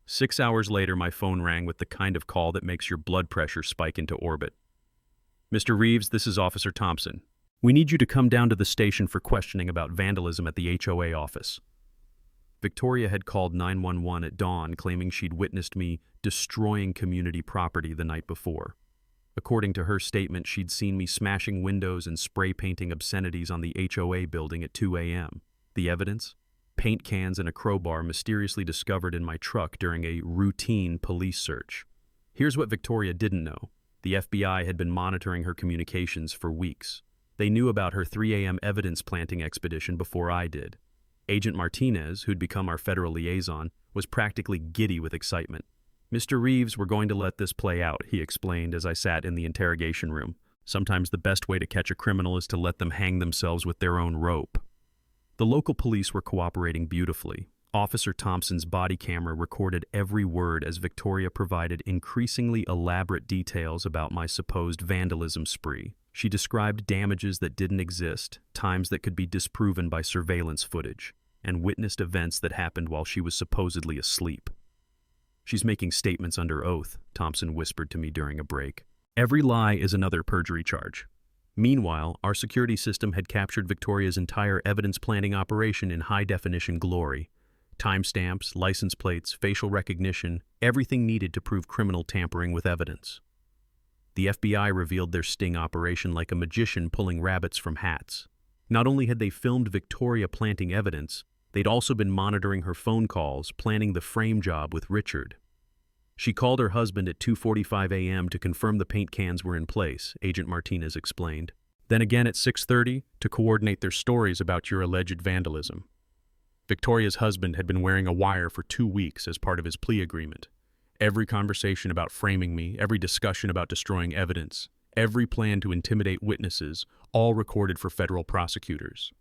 6 hours later, my phone rang with the kind of call that makes your blood pressure spike into orbit. "Mr. Reeves, this is Officer Thompson. We need you to come down to the station for questioning about vandalism at the HOA office." Victoria had called 911 at dawn, claiming she'd witnessed me destroying community property the night before. According to her statement, she'd seen me smashing windows and spray painting obscenities on the HOA building at 2 a.m. The evidence? Paint cans and a crowbar mysteriously discovered in my truck during a routine police search. Here's what Victoria didn't know. The FBI had been monitoring her communications for weeks. They knew about her 3 a.m. evidence planting expedition before I did. Agent Martinez, who'd become our federal liaison, was practically giddy with excitement. "Mr. Reeves, we're going to let this play out," he explained as I sat in the interrogation room. "Sometimes the best way to catch a criminal is to let them hang themselves with their own rope." The local police were cooperating beautifully. Officer Thompson's body camera recorded every word as Victoria provided increasingly elaborate details about my supposed vandalism spree. She described damages that didn't exist, times that could be disproven by surveillance footage, and witnessed events that happened while she was supposedly asleep. "She's making statements under oath," Thompson whispered to me during a break. "Every lie is another perjury charge." Meanwhile, our security system had captured Victoria's entire evidence planting operation in high-definition glory. Timestamps, license plates, facial recognition, everything needed to prove criminal tampering with evidence. The FBI revealed their sting operation like a magician pulling rabbits from hats. Not only had they filmed Victoria planting evidence, they'd also been monitoring her phone calls, planning the frame job with Richard. "She called her husband at 2:45 a.m. to confirm the paint cans were in place," Agent Martinez explained. "Then again at 6:30 to coordinate their stories about your alleged vandalism." Victoria's husband had been wearing a wire for 2 weeks as part of his plea agreement. Every conversation about framing me, every discussion about destroying evidence, every plan to intimidate witnesses, all recorded for federal prosecutors.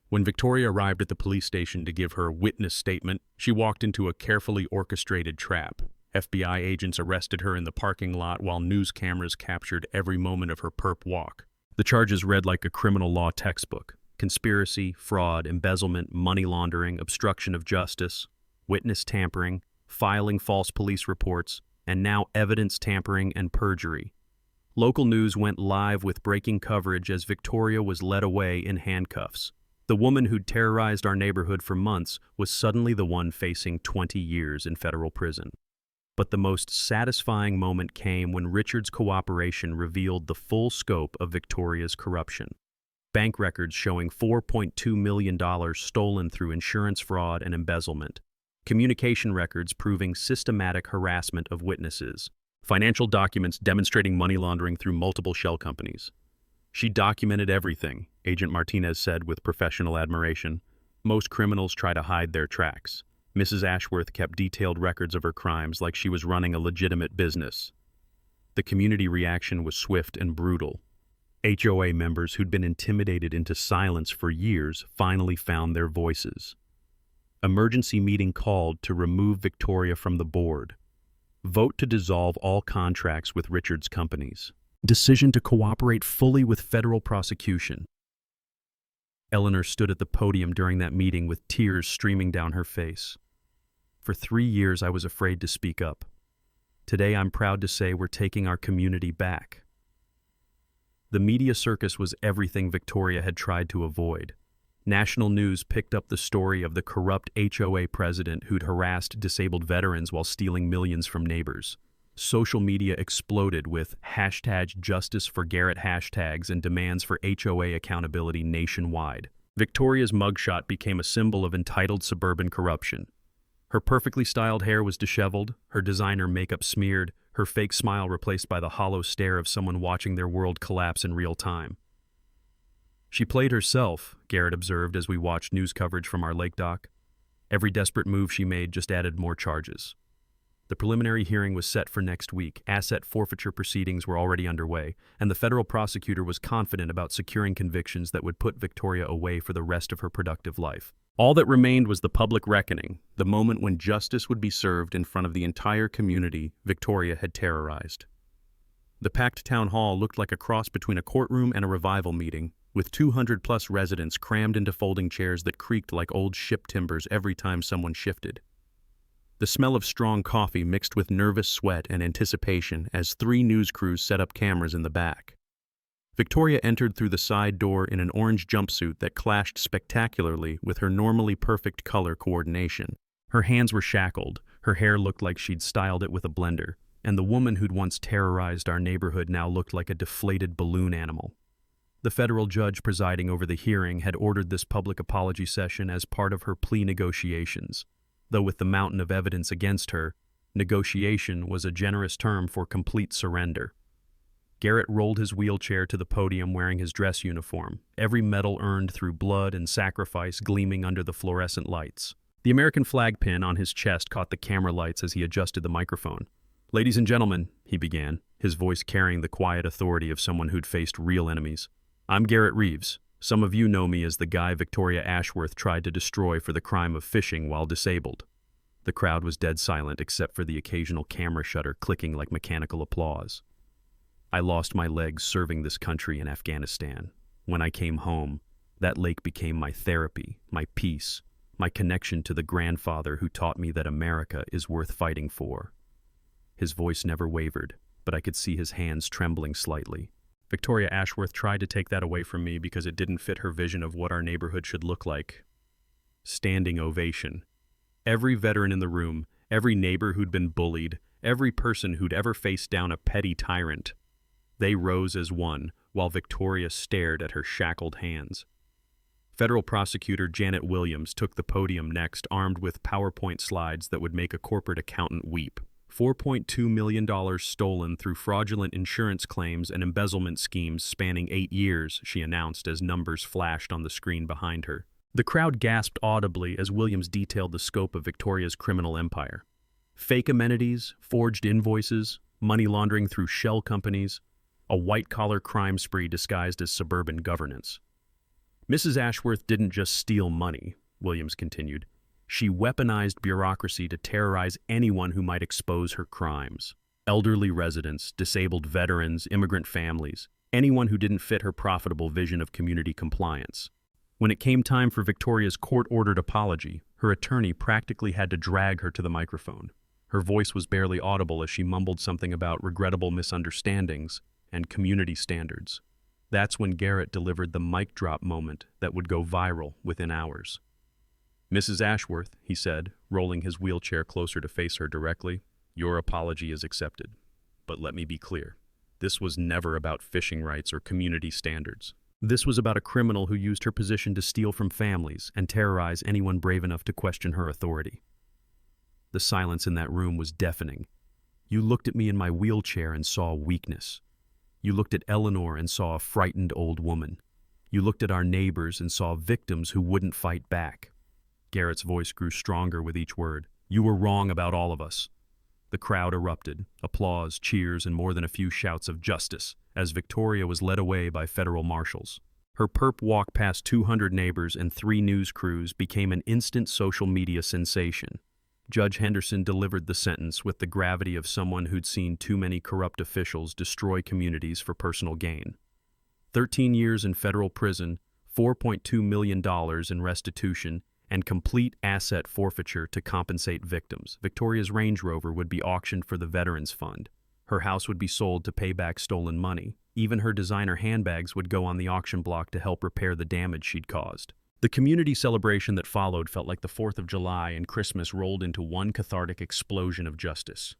When Victoria arrived at the police station to give her witness statement, she walked into a carefully orchestrated trap. FBI agents arrested her in the parking lot while news cameras captured every moment of her perp walk. The charges read like a criminal law textbook: conspiracy, fraud, embezzlement, money laundering, obstruction of justice, witness tampering, filing false police reports, and now evidence tampering and perjury. Local news went live with breaking coverage as Victoria was led away in handcuffs. The woman who'd terrorized our neighborhood for months was suddenly the one facing 20 years in federal prison. But the most satisfying moment came when Richard's cooperation revealed the full scope of Victoria's corruption. Bank records showing $4.2 million stolen through insurance fraud and embezzlement. communication records proving systematic harassment of witnesses, financial documents demonstrating money laundering through multiple shell companies. She documented everything, Agent Martinez said with professional admiration. Most criminals try to hide their tracks. Mrs. Ashworth kept detailed records of her crimes like she was running a legitimate business. The community reaction was swift and brutal. HOA members who'd been intimidated into silence for years finally found their voices. Emergency meeting called to remove Victoria from the board. Vote to dissolve all contracts with Richard's companies. Decision to cooperate fully with federal prosecution. Eleanor stood at the podium during that meeting with tears streaming down her face. For 3 years, I was afraid to speak up. Today, I'm proud to say we're taking our community back. The media circus was everything Victoria had tried to avoid. National news picked up the story of the corrupt HOA president who'd harassed disabled veterans while stealing millions from neighbors. Social media exploded with #JusticeForGarrett hashtags and demands for HOA accountability nationwide. Victoria's mugshot became a symbol of entitled suburban corruption. Her perfectly styled hair was disheveled, her designer makeup smeared, her fake smile replaced by the hollow stare of someone watching their world collapse in real time. She played herself, Garrett observed as we watched news coverage from our lake dock. Every desperate move she made just added more charges. The preliminary hearing was set for next week. Asset forfeiture proceedings were already underway, and the federal prosecutor was confident about securing convictions that would put Victoria away for the rest of her productive life. All that remained was the public reckoning, the moment when justice would be served in front of the entire community Victoria had terrorized. The packed town hall looked like a cross between a courtroom and a revival meeting, with 200-plus residents crammed into folding chairs that creaked like old ship timbers every time someone shifted. The smell of strong coffee mixed with nervous sweat and anticipation as 3 news crews set up cameras in the back. Victoria entered through the side door in an orange jumpsuit that clashed spectacularly with her normally perfect color coordination. Her hands were shackled, her hair looked like she'd styled it with a blender, and the woman who'd once terrorized our neighborhood now looked like a deflated balloon animal. The federal judge presiding over the hearing had ordered this public apology session as part of her plea negotiations. Though with the mountain of evidence against her, negotiation was a generous term for complete surrender. Garrett rolled his wheelchair to the podium wearing his dress uniform, every medal earned through blood and sacrifice gleaming under the fluorescent lights. The American flag pin on his chest caught the camera lights as he adjusted the microphone. "Ladies and gentlemen," he began, his voice carrying the quiet authority of someone who'd faced real enemies. "I'm Garrett Reeves. Some of you know me as the guy Victoria Ashworth tried to destroy for the crime of fishing while disabled." The crowd was dead silent except for the occasional camera shutter clicking like mechanical applause. "I lost my legs serving this country in Afghanistan. When I came home, that lake became my therapy, my peace, my connection to the grandfather who taught me that America is worth fighting for." His voice never wavered, but I could see his hands trembling slightly. Victoria Ashworth tried to take that away from me because it didn't fit her vision of what our neighborhood should look like. Standing ovation. Every veteran in the room, every neighbor who'd been bullied, every person who'd ever faced down a petty tyrant. They rose as one, while Victoria stared at her shackled hands. Federal prosecutor Janet Williams took the podium next, armed with PowerPoint slides that would make a corporate accountant weep. $4.2 million stolen through fraudulent insurance claims and embezzlement schemes spanning 8 years, she announced as numbers flashed on the screen behind her. The crowd gasped audibly as Williams detailed the scope of Victoria's criminal empire. Fake amenities, forged invoices, money laundering through shell companies, a white-collar crime spree disguised as suburban governance. Mrs. Ashworth didn't just steal money, Williams continued. She weaponized bureaucracy to terrorize anyone who might expose her crimes. Elderly residents, disabled veterans, immigrant families, anyone who didn't fit her profitable vision of community compliance. When it came time for Victoria's court-ordered apology, her attorney practically had to drag her to the microphone. Her voice was barely audible as she mumbled something about regrettable misunderstandings and community standards. That's when Garrett delivered the mic drop moment that would go viral within hours. "Mrs. Ashworth," he said, rolling his wheelchair closer to face her directly, "your apology is accepted. But let me be clear. This was never about fishing rights or community standards. This was about a criminal who used her position to steal from families and terrorize anyone brave enough to question her authority. The silence in that room was deafening. You looked at me in my wheelchair and saw weakness. You looked at Eleanor and saw a frightened old woman. You looked at our neighbors and saw victims who wouldn't fight back. Garrett's voice grew stronger with each word. You were wrong about all of us. The crowd erupted, applause, cheers, and more than a few shouts of justice, as Victoria was led away by federal marshals. Her perp walk past 200 neighbors and 3 news crews became an instant social media sensation. Judge Henderson delivered the sentence with the gravity of someone who'd seen too many corrupt officials destroy communities for personal gain. 13 years in federal prison, $4.2 million in restitution, and complete asset forfeiture to compensate victims. Victoria's Range Rover would be auctioned for the Veterans Fund. Her house would be sold to pay back stolen money. Even her designer handbags would go on the auction block to help repair the damage she'd caused. The community celebration that followed felt like the 4th of July and Christmas rolled into one cathartic explosion of justice.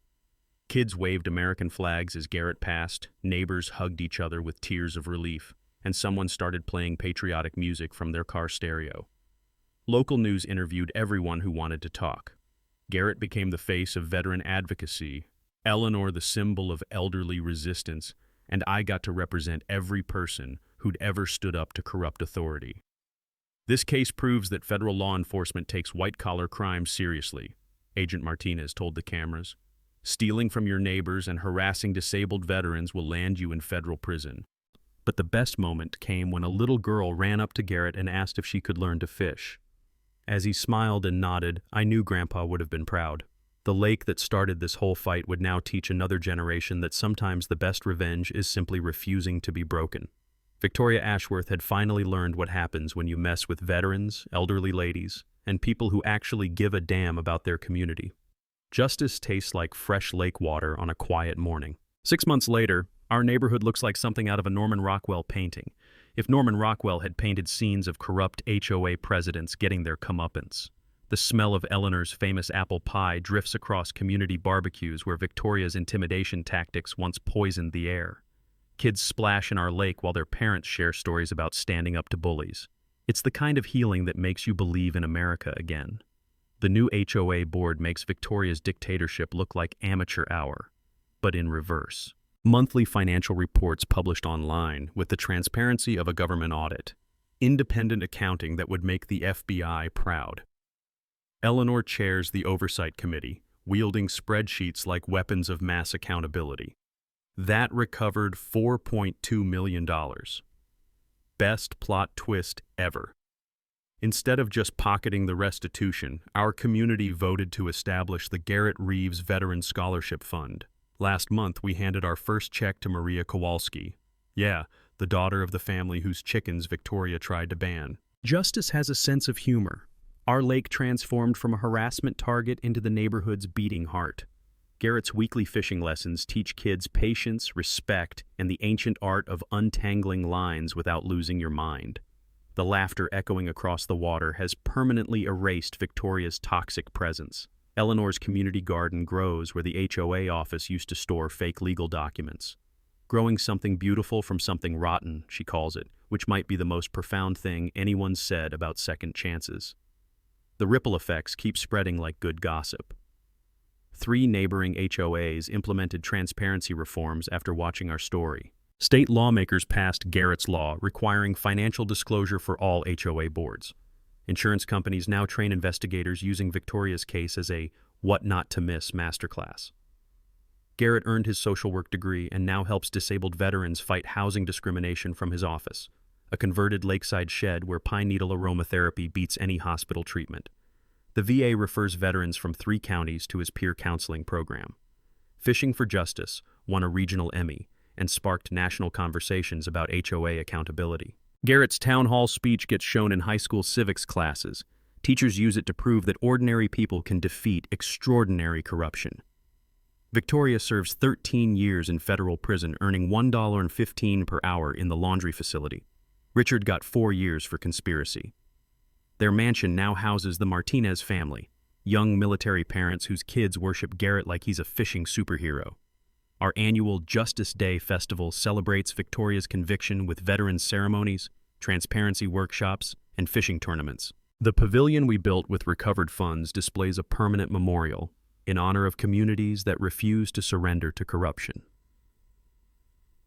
Kids waved American flags as Garrett passed, neighbors hugged each other with tears of relief, and someone started playing patriotic music from their car stereo. Local news interviewed everyone who wanted to talk. Garrett became the face of veteran advocacy, Eleanor the symbol of elderly resistance, and I got to represent every person who'd ever stood up to corrupt authority. This case proves that federal law enforcement takes white-collar crime seriously, Agent Martinez told the cameras. Stealing from your neighbors and harassing disabled veterans will land you in federal prison. But the best moment came when a little girl ran up to Garrett and asked if she could learn to fish. As he smiled and nodded, I knew Grandpa would have been proud. The lake that started this whole fight would now teach another generation that sometimes the best revenge is simply refusing to be broken. Victoria Ashworth had finally learned what happens when you mess with veterans, elderly ladies, and people who actually give a damn about their community. Justice tastes like fresh lake water on a quiet morning. 6 months later, our neighborhood looks like something out of a Norman Rockwell painting. If Norman Rockwell had painted scenes of corrupt HOA presidents getting their comeuppance. The smell of Eleanor's famous apple pie drifts across community barbecues where Victoria's intimidation tactics once poisoned the air. Kids splash in our lake while their parents share stories about standing up to bullies. It's the kind of healing that makes you believe in America again. The new HOA board makes Victoria's dictatorship look like amateur hour, but in reverse. Monthly financial reports published online with the transparency of a government audit. Independent accounting that would make the FBI proud. Eleanor chairs the oversight committee, wielding spreadsheets like weapons of mass accountability. That recovered $4.2 million. Best plot twist ever. Instead of just pocketing the restitution, our community voted to establish the Damon Reeves Veteran Scholarship Fund. Last month, we handed our first check to Maria Kowalski. Yeah, the daughter of the family whose chickens Victoria tried to ban. Justice has a sense of humor. Our lake transformed from a harassment target into the neighborhood's beating heart. Garrett's weekly fishing lessons teach kids patience, respect, and the ancient art of untangling lines without losing your mind. The laughter echoing across the water has permanently erased Victoria's toxic presence. Eleanor's community garden grows where the HOA office used to store fake legal documents. Growing something beautiful from something rotten, she calls it, which might be the most profound thing anyone said about second chances. The ripple effects keep spreading like good gossip. 3 neighboring HOAs implemented transparency reforms after watching our story. State lawmakers passed Garrett's Law, requiring financial disclosure for all HOA boards. Insurance companies now train investigators using Victoria's case as a what not to miss masterclass. Garrett earned his social work degree and now helps disabled veterans fight housing discrimination from his office, a converted lakeside shed where pine needle aromatherapy beats any hospital treatment. The VA refers veterans from 3 counties to his peer counseling program. Fishing for Justice won a regional Emmy and sparked national conversations about HOA accountability. Garrett's town hall speech gets shown in high school civics classes. Teachers use it to prove that ordinary people can defeat extraordinary corruption. Victoria serves 13 years in federal prison, earning $1.15 per hour in the laundry facility. Richard got 4 years for conspiracy. Their mansion now houses the Martinez family, young military parents whose kids worship Garrett like he's a fishing superhero. Our annual Justice Day festival celebrates Victoria's conviction with veterans ceremonies, transparency workshops, and fishing tournaments. The pavilion we built with recovered funds displays a permanent memorial, in honor of communities that refuse to surrender to corruption.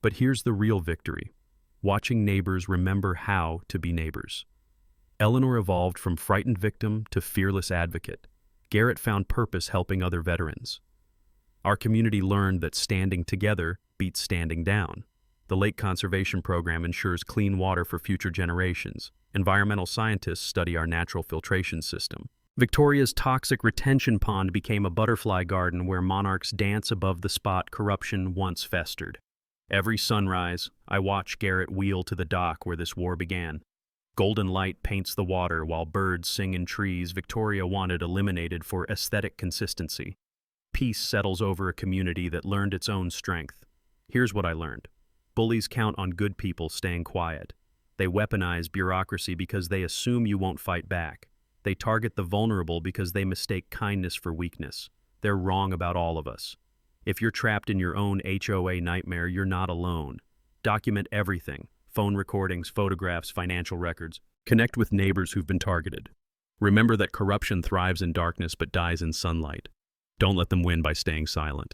But here's the real victory: watching neighbors remember how to be neighbors. Eleanor evolved from frightened victim to fearless advocate. Garrett found purpose helping other veterans. Our community learned that standing together beats standing down. The Lake Conservation Program ensures clean water for future generations. Environmental scientists study our natural filtration system. Victoria's toxic retention pond became a butterfly garden where monarchs dance above the spot corruption once festered. Every sunrise, I watch Garrett wheel to the dock where this war began. Golden light paints the water while birds sing in trees Victoria wanted eliminated for aesthetic consistency. Peace settles over a community that learned its own strength. Here's what I learned. Bullies count on good people staying quiet. They weaponize bureaucracy because they assume you won't fight back. They target the vulnerable because they mistake kindness for weakness. They're wrong about all of us. If you're trapped in your own HOA nightmare, you're not alone. Document everything: phone recordings, photographs, financial records. Connect with neighbors who've been targeted. Remember that corruption thrives in darkness but dies in sunlight. Don't let them win by staying silent.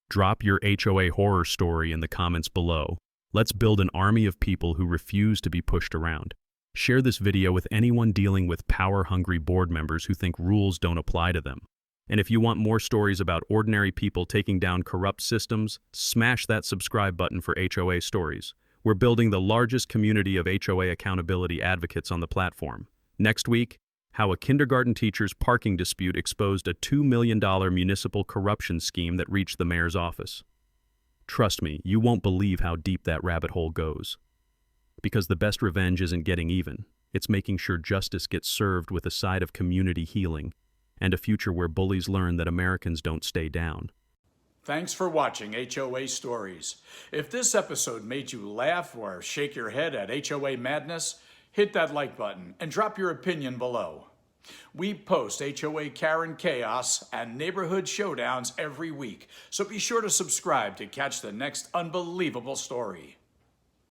Drop your HOA horror story in the comments below. Let's build an army of people who refuse to be pushed around. Share this video with anyone dealing with power-hungry board members who think rules don't apply to them. And if you want more stories about ordinary people taking down corrupt systems, smash that subscribe button for HOA Stories. We're building the largest community of HOA accountability advocates on the platform. Next week, how a kindergarten teacher's parking dispute exposed a $2 million municipal corruption scheme that reached the mayor's office. Trust me, you won't believe how deep that rabbit hole goes. Because the best revenge isn't getting even. It's making sure justice gets served with a side of community healing and a future where bullies learn that Americans don't stay down. Thanks for watching HOA Stories. If this episode made you laugh or shake your head at HOA madness, hit that like button and drop your opinion below. We post HOA Karen Chaos and Neighborhood Showdowns every week, so be sure to subscribe to catch the next unbelievable story.